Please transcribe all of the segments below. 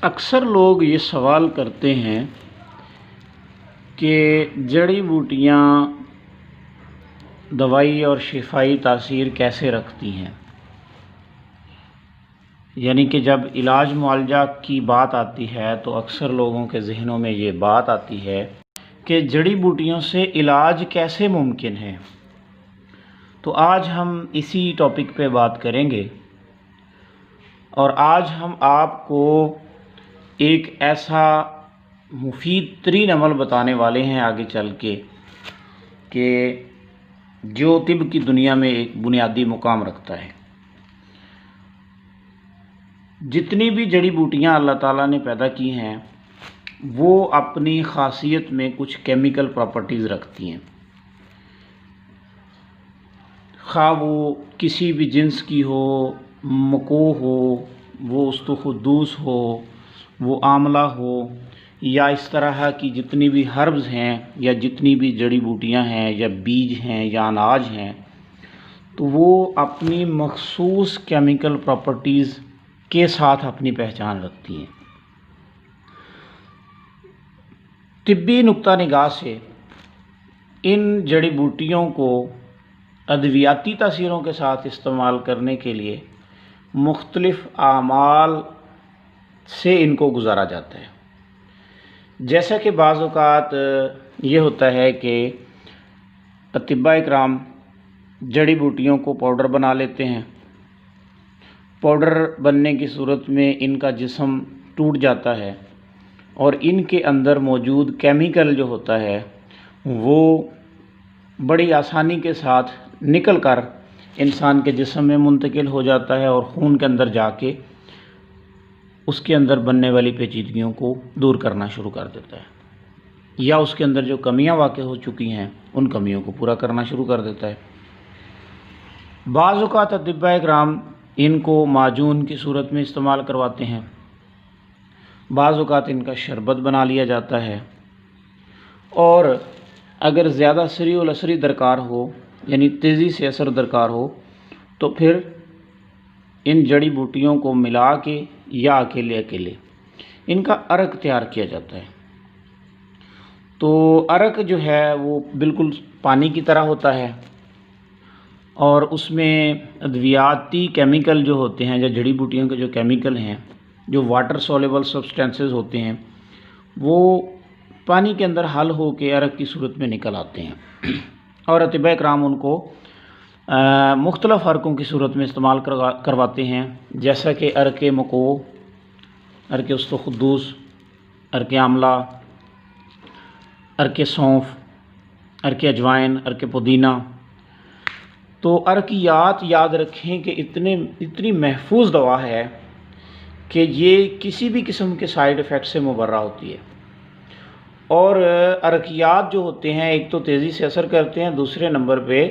अक्सर लोग ये सवाल करते हैं कि जड़ी बूटियाँ दवाई और शिफाई तासीर कैसे रखती हैं। यानी कि जब इलाज मुआलजा की बात आती है तो अक्सर लोगों के ज़हनों में ये बात आती है कि जड़ी बूटियों से इलाज कैसे मुमकिन है। तो आज हम इसी टॉपिक पे बात करेंगे और आज हम आपको एक ऐसा मुफीद तरीन अमल बताने वाले हैं आगे चल के कि जो तिब की दुनिया में एक बुनियादी मुकाम रखता है। जितनी भी जड़ी बूटियाँ अल्लाह ताला ने पैदा की हैं वो अपनी ख़ासियत में कुछ केमिकल प्रॉपर्टीज़ रखती हैं, खा वो किसी भी जिन्स की हो, मको हो, वो उस्तुखुद्दूस हो, वो आमला हो, या इस तरह की जितनी भी हर्ब्स हैं या जितनी भी जड़ी बूटियां हैं या बीज हैं या अनाज हैं, तो वो अपनी मखसूस केमिकल प्रॉपर्टीज़ के साथ अपनी पहचान रखती हैं। तिब्बी नुक्ता निगाह से इन जड़ी बूटियों को अद्वियाती तासीरों के साथ इस्तेमाल करने के लिए मुख्तलिफ़ आमाल से इनको गुजारा जाता है। जैसा कि बाज़ औक़ात ये होता है कि अतिब्बा इकराम जड़ी बूटियों को पाउडर बना लेते हैं। पाउडर बनने की सूरत में इनका जिस्म टूट जाता है और इनके अंदर मौजूद केमिकल जो होता है वो बड़ी आसानी के साथ निकल कर इंसान के जिस्म में मुंतकिल हो जाता है और खून के अंदर जाके उसके अंदर बनने वाली पेचीदगियों को दूर करना शुरू कर देता है, या उसके अंदर जो कमियां वाक़ई हो चुकी हैं उन कमियों को पूरा करना शुरू कर देता है। बाज़ औक़ात अतिब्बा इकराम इनको माजून की सूरत में इस्तेमाल करवाते हैं, बाज़ औक़ात इनका शरबत बना लिया जाता है, और अगर ज़्यादा सरी व असरी दरकार हो यानी तेज़ी से असर दरकार हो तो फिर इन जड़ी बूटियों को मिला के या अकेले अकेले इनका अर्क तैयार किया जाता है। तो अर्क जो है वो बिल्कुल पानी की तरह होता है और उसमें अद्वियाती केमिकल जो होते हैं या जड़ी बूटियों के जो केमिकल हैं, जो वाटर सॉल्युबल सब्सटेंसेस होते हैं, वो पानी के अंदर हल हो के अर्क की सूरत में निकल आते हैं और अतिब्बा इकराम उनको मुख्तलिफ़ अर्कों की सूरत में इस्तेमाल करवाते हैं, जैसा कि अर्क मको, अर्क उस्तुखुद्दूस, अर्क आमला, अर्क सौंफ, अर्क अजवाइन, अर्क पुदीना। तो अर्कियात याद रखें कि इतनी महफूज दवा है कि ये किसी भी किस्म के साइड इफ़ेक्ट से मुबर्रा होती है। और अर्कियात जो होते हैं एक तो तेज़ी से असर करते हैं, दूसरे नंबर पे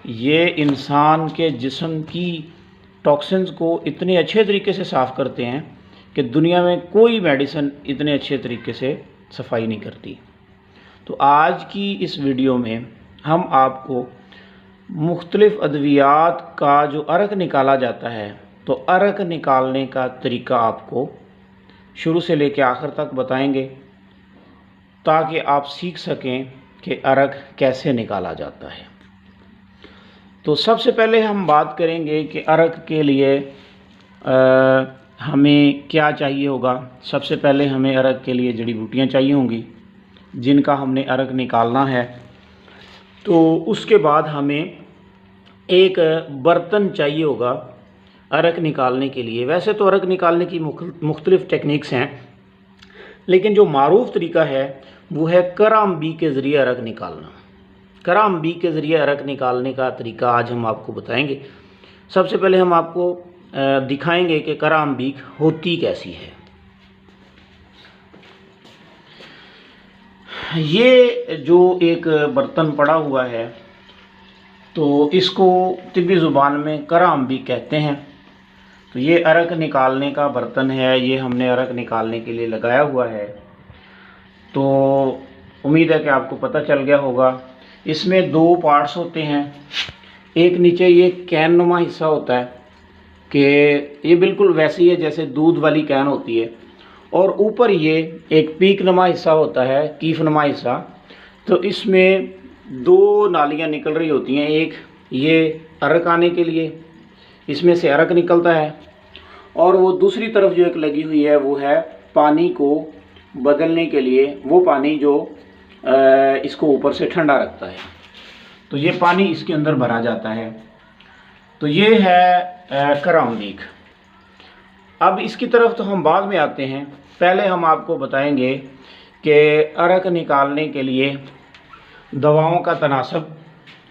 ये इंसान के जिस्म की टॉक्सिन्स को इतने अच्छे तरीके से साफ़ करते हैं कि दुनिया में कोई मेडिसिन इतने अच्छे तरीके से सफाई नहीं करती। तो आज की इस वीडियो में हम आपको मुख्तलिफ़ अद्वियात का जो अर्क निकाला जाता है, तो अर्क निकालने का तरीका आपको शुरू से लेकर आखिर तक बताएंगे ताकि आप सीख सकें कि अर्क कैसे निकाला जाता है। तो सबसे पहले हम बात करेंगे कि अर्क के लिए हमें क्या चाहिए होगा। सबसे पहले हमें अर्क के लिए जड़ी बूटियाँ चाहिए होंगी जिनका हमने अर्क निकालना है। तो उसके बाद हमें एक बर्तन चाहिए होगा अर्क निकालने के लिए। वैसे तो अर्क निकालने की मुख्तलिफ़ टेक्निक्स हैं, लेकिन जो मारूफ तरीका है वो है करामबी के ज़रिए अर्क निकालना। करामबी के ज़रिए अर्क निकालने का तरीका आज हम आपको बताएंगे। सबसे पहले हम आपको दिखाएंगे कि करामबी होती कैसी है। ये जो एक बर्तन पड़ा हुआ है तो इसको तिब्बी ज़ुबान में करामबी कहते हैं। तो ये अर्क निकालने का बर्तन है, ये हमने अर्क निकालने के लिए लगाया हुआ है। तो उम्मीद है कि आपको पता चल गया होगा। इसमें दो पार्ट्स होते हैं। एक नीचे ये कैन नुमा हिस्सा होता है कि ये बिल्कुल वैसी है जैसे दूध वाली कैन होती है, और ऊपर ये एक पीक नुमा हिस्सा होता है, कीफ नुमा हिस्सा। तो इसमें दो नालियाँ निकल रही होती हैं, एक ये अरक आने के लिए, इसमें से अरक निकलता है, और वो दूसरी तरफ जो एक लगी हुई है वो है पानी को बदलने के लिए, वो पानी जो इसको ऊपर से ठंडा रखता है। तो ये पानी इसके अंदर भरा जाता है। तो ये है करामदीग। अब इसकी तरफ तो हम बाद में आते हैं, पहले हम आपको बताएंगे कि अरक निकालने के लिए दवाओं का तनासब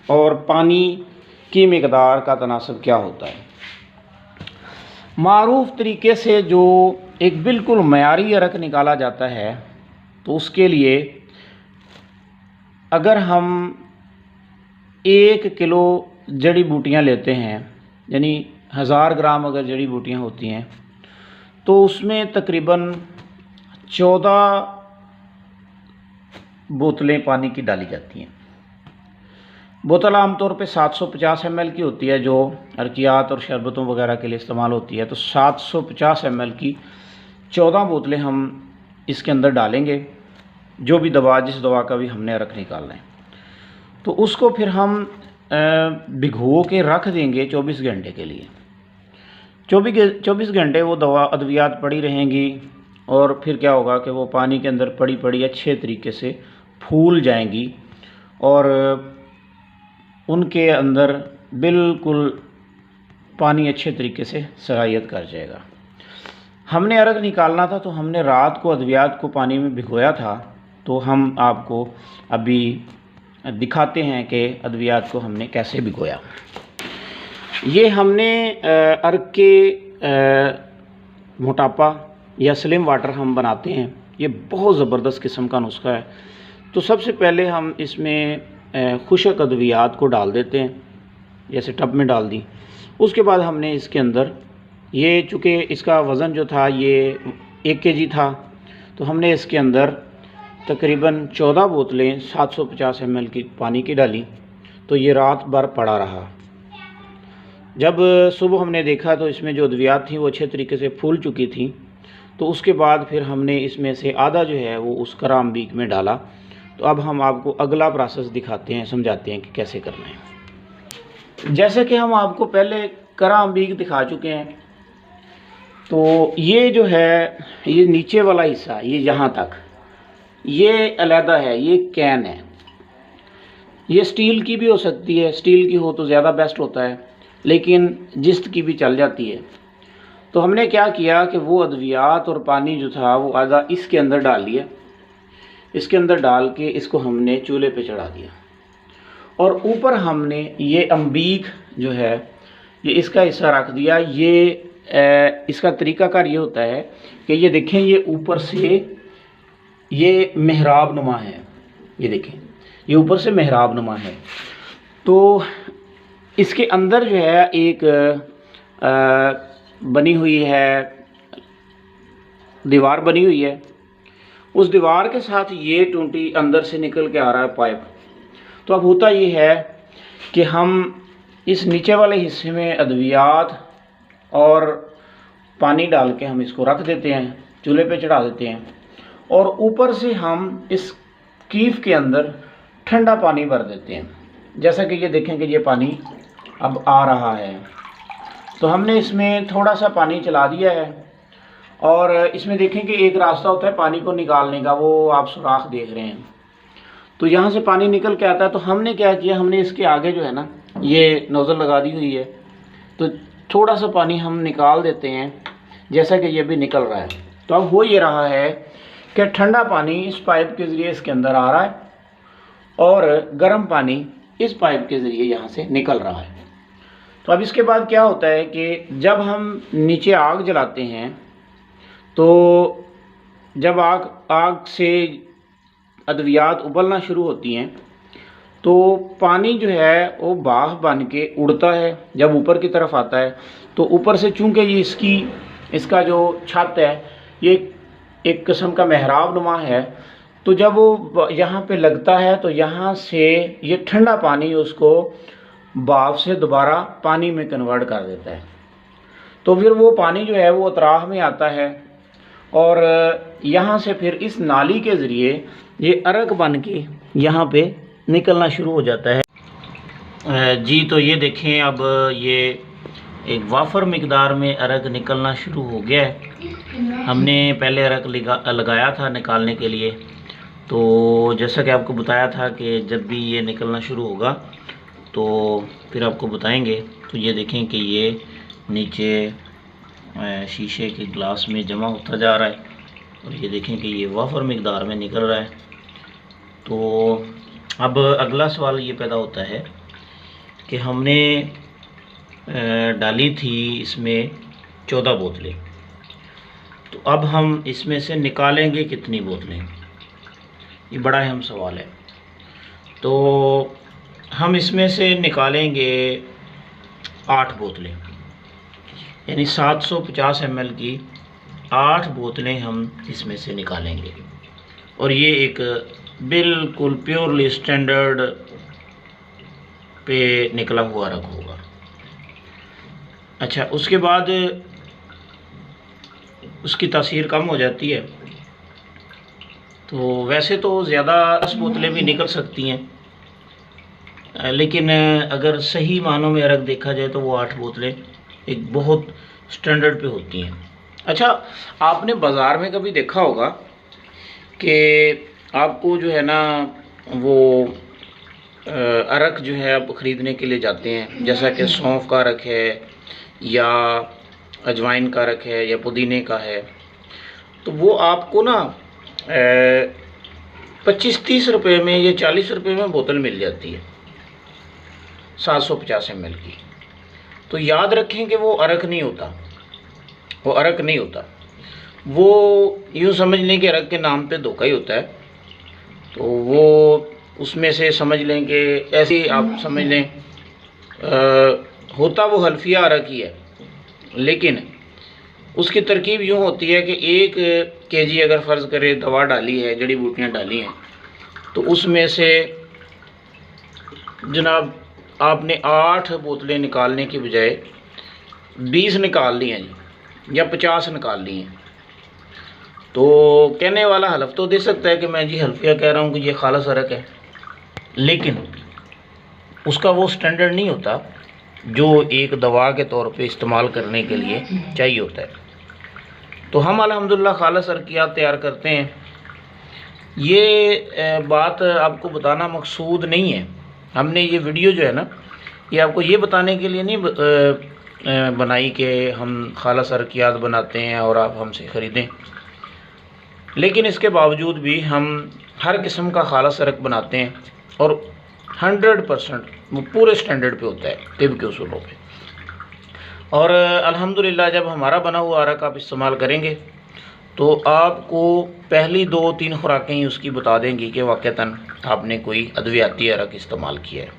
और पानी की मिकदार का तनासब क्या होता है। मारूफ तरीके से जो एक बिल्कुल मयारी अरक निकाला जाता है, तो उसके लिए अगर हम 1 किलो जड़ी बूटियाँ लेते हैं, यानी 1000 ग्राम अगर जड़ी बूटियाँ होती हैं, तो उसमें तकरीबन 14 बोतलें पानी की डाली जाती हैं। बोतल आमतौर पे 750 ml की होती है, जो अरकियात और शरबतों वगैरह के लिए इस्तेमाल होती है। तो 750 ml की 14 बोतलें हम इसके अंदर डालेंगे, जो भी दवा, जिस दवा का भी हमने अरक निकालना है। तो उसको फिर हम भिगो के रख देंगे 24 घंटे के लिए। 24 घंटे वो दवा अद्वियात पड़ी रहेंगी, और फिर क्या होगा कि वो पानी के अंदर पड़ी पड़ी अच्छे तरीके से फूल जाएंगी, और उनके अंदर बिल्कुल पानी अच्छे तरीके से सरायत कर जाएगा। हमने अरक निकालना था, तो हमने रात को अद्वियात को पानी में भिगोया था। तो हम आपको अभी दिखाते हैं कि अद्वियात को हमने कैसे भिगोया। ये हमने अरक के मोटापा या स्लिम वाटर हम बनाते हैं, ये बहुत ज़बरदस्त किस्म का नुस्खा है। तो सबसे पहले हम इसमें खुशक अद्वियात को डाल देते हैं, जैसे टब में डाल दी। उसके बाद हमने इसके अंदर, ये चूँकि इसका वज़न जो था ये 1 kg था, तो हमने इसके अंदर तकरीबन 14 बोतलें 750 ml की पानी की डाली। तो ये रात भर पड़ा रहा। जब सुबह हमने देखा तो इसमें जो अद्वियात थी वो अच्छे तरीके से फूल चुकी थी। तो उसके बाद फिर हमने इसमें से आधा जो है वो उस करामदीग में डाला। तो अब हम आपको अगला प्रोसेस दिखाते हैं, समझाते हैं कि कैसे करना है। जैसे कि हम आपको पहले करामदीग दिखा चुके हैं, तो ये जो है, ये नीचे वाला हिस्सा, ये यहाँ तक, ये अलहदा है, ये कैन है। ये स्टील की भी हो सकती है, स्टील की हो तो ज़्यादा बेस्ट होता है, लेकिन जिस्त की भी चल जाती है। तो हमने क्या किया कि वो अद्वियात और पानी जो था वो आधा इसके अंदर डाल लिया। इसके अंदर डाल के इसको हमने चूल्हे पे चढ़ा दिया, और ऊपर हमने ये अम्बीक जो है, ये इसका हिस्सा रख दिया। ये इसका तरीक़ाकार ये होता है कि ये देखें, ये ऊपर से ये मेहराब नुमा है, ये देखें, ये ऊपर से मेहराब नुमा है। तो इसके अंदर जो है एक बनी हुई है, दीवार बनी हुई है। उस दीवार के साथ ये टूंटी अंदर से निकल के आ रहा है, पाइप। तो अब होता ये है कि हम इस नीचे वाले हिस्से में अद्वियात और पानी डाल के हम इसको रख देते हैं, चूल्हे पे चढ़ा देते हैं, और ऊपर से हम इस कीफ के अंदर ठंडा पानी भर देते हैं। जैसा कि ये देखें कि ये पानी अब आ रहा है। तो हमने इसमें थोड़ा सा पानी चला दिया है, और इसमें देखें कि एक रास्ता होता है पानी को निकालने का, वो आप सुराख देख रहे हैं। तो यहाँ से पानी निकल के आता है। तो हमने क्या किया, हमने इसके आगे जो है ना, ये नोज़ल लगा दी हुई है। तो थोड़ा सा पानी हम निकाल देते हैं, जैसा कि ये भी निकल रहा है। तो अब हो ये रहा है कि ठंडा पानी इस पाइप के ज़रिए इसके अंदर आ रहा है, और गर्म पानी इस पाइप के ज़रिए यहाँ से निकल रहा है। तो अब इसके बाद क्या होता है कि जब हम नीचे आग जलाते हैं, तो जब आग से अद्वियात उबलना शुरू होती हैं, तो पानी जो है वो भाप बन के उड़ता है। जब ऊपर की तरफ आता है, तो ऊपर से चूँकि ये इसका जो छत है ये एक किस्म का मेहराब नुमा है, तो जब वो यहाँ पे लगता है, तो यहाँ से ये ठंडा पानी उसको भाप से दोबारा पानी में कन्वर्ट कर देता है। तो फिर वो पानी जो है वो अतराफ में आता है, और यहाँ से फिर इस नाली के ज़रिए ये अरक बन के यहाँ पे निकलना शुरू हो जाता है। जी तो ये देखें, अब ये एक वाफर मिकदार में अरक निकलना शुरू हो गया है। हमने पहले अरक लगाया था निकालने के लिए, तो जैसा कि आपको बताया था कि जब भी ये निकलना शुरू होगा तो फिर आपको बताएंगे। तो ये देखें कि ये नीचे शीशे के ग्लास में जमा होता जा रहा है और ये देखें कि ये वाफर मिकदार में निकल रहा है। तो अब अगला सवाल ये पैदा होता है कि हमने डाली थी इसमें 14 बोतलें, तो अब हम इसमें से निकालेंगे कितनी बोतलें, ये बड़ा अहम सवाल है। तो हम इसमें से निकालेंगे 8 बोतलें, यानी 750 ml की 8 बोतलें हम इसमें से निकालेंगे और ये एक बिल्कुल प्योरली स्टैंडर्ड पे निकला हुआ अरक होगा। अच्छा, उसके बाद उसकी तासीर कम हो जाती है। तो वैसे तो ज़्यादा 10 बोतलें भी निकल सकती हैं, लेकिन अगर सही मानों में अरक देखा जाए तो वो 8 बोतलें एक बहुत स्टैंडर्ड पे होती हैं। अच्छा, आपने बाज़ार में कभी देखा होगा कि आपको जो है ना वो अरक जो है आप ख़रीदने के लिए जाते हैं, जैसा कि सौंफ का अरक है या अजवाइन का अरक है या पुदीने का है, तो वो आपको ना 25-30 रुपये में या 40 रुपये में बोतल मिल जाती है 750 ml की। तो याद रखें कि वो अरक नहीं होता, वो अरक नहीं होता, वो यूँ समझ लें कि अरक के नाम पे धोखा ही होता है। तो वो उसमें से समझ लें कि ऐसे ही आप समझ लें होता वो हल्फिया अरक ही है, लेकिन उसकी तरकीब यूँ होती है कि 1 kg अगर फ़र्ज़ करें दवा डाली है, जड़ी बूटियाँ डाली हैं, तो उसमें से जनाब आपने 8 बोतलें निकालने की बजाय 20 निकाल ली हैं जी, या 50 निकाल ली हैं। तो कहने वाला हलफ तो दे सकता है कि मैं जी हल्फिया कह रहा हूँ कि ये खालिस अरक है, लेकिन उसका वो स्टैंडर्ड नहीं होता जो एक दवा के तौर पे इस्तेमाल करने के लिए चाहिए होता है। तो हम अल्हम्दुलिल्लाह खालिस अरकियात तैयार करते हैं। ये बात आपको बताना मकसूद नहीं है, हमने ये वीडियो जो है ना ये आपको ये बताने के लिए नहीं बनाई कि हम खालिस अरकियात बनाते हैं और आप हमसे ख़रीदें, लेकिन इसके बावजूद भी हम हर किस्म का खालिस अरक बनाते हैं और 100% वो पूरे स्टैंडर्ड पे होता है तिब के उसूलों पे। और अल्हम्दुलिल्लाह जब हमारा बना हुआ अरक आप इस्तेमाल करेंगे तो आपको पहली 2-3 खुराकें ही उसकी बता देंगी कि वाक़तन आपने कोई अद्वियाती अरक इस्तेमाल किया है।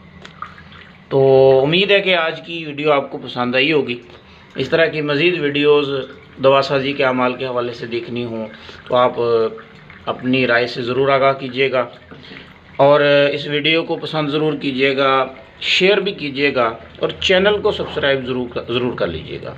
तो उम्मीद है कि आज की वीडियो आपको पसंद आई होगी। इस तरह की मज़ीद वीडियोज़ दवासाजी के अमाल के हवाले से देखनी हो तो आप अपनी राय से ज़रूर आगाह कीजिएगा और इस वीडियो को पसंद ज़रूर कीजिएगा, शेयर भी कीजिएगा और चैनल को सब्सक्राइब ज़रूर कर लीजिएगा।